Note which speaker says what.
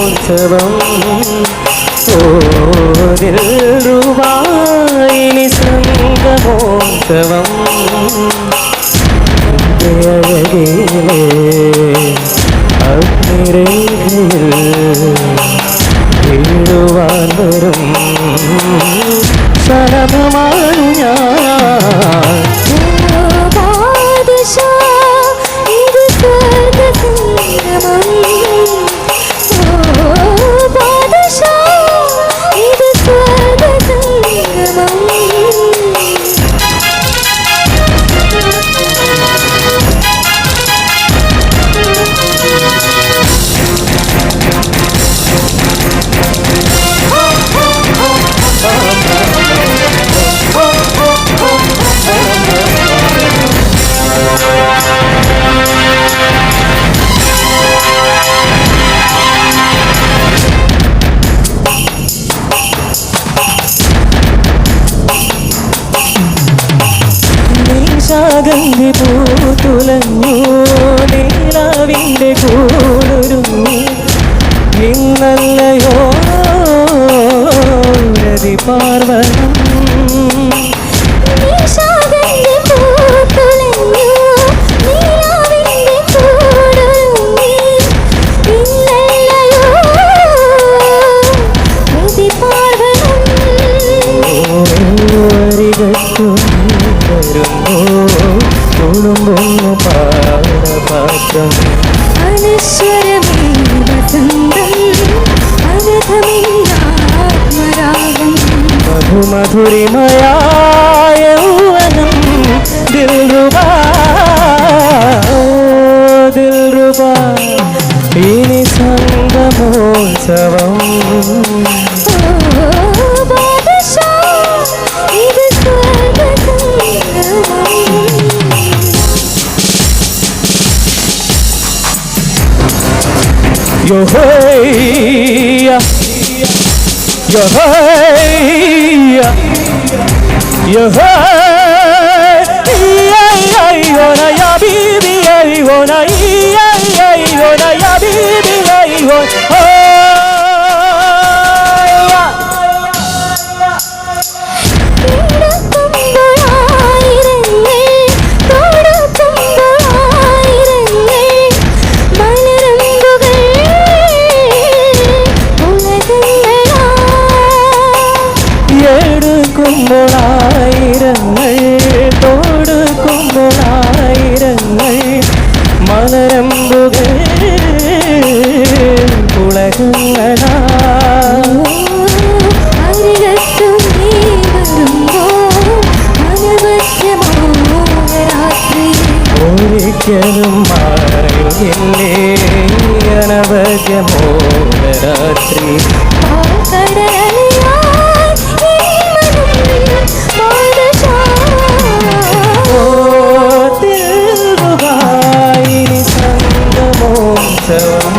Speaker 1: സംഗമോത്സവം രൂപായിനി സംഗമോത്സവം അഴകിലേ അഗ്നിരേഖയിൽ വീഴുവാൻ വരും ശലഭമാണു ഞാൻ ഗന്ധി പൂത്തുലഞ്ഞു നീലാവിൻ്റെ കൂടൊരുങ്ങി ഇന്നല്ലയോ രതി പാർവണം ഒഴുമ്പൊന്നു പാടപാത്രം അനശ്വരമേ വസന്തം അനഘമില്ലാത്മരാഗം മധുമധുരിമയായ യൗവനം ദിൽറുബാ ദിൽറുബാ ഇനി സംഗമോത്സവം Yo hey, yo hey, yo hey, ona ya bibi, ona ona ya bibi, ായിരങ്ങൾ തോടുക്കുമ്പോളായിരങ്ങൾ മലരമ്പുകൾ ഉലകങ്ങളാ ഒരിക്കലും മാറില്ലേ അനവധ്യമോ രാത്രി സംഗമോത്സവം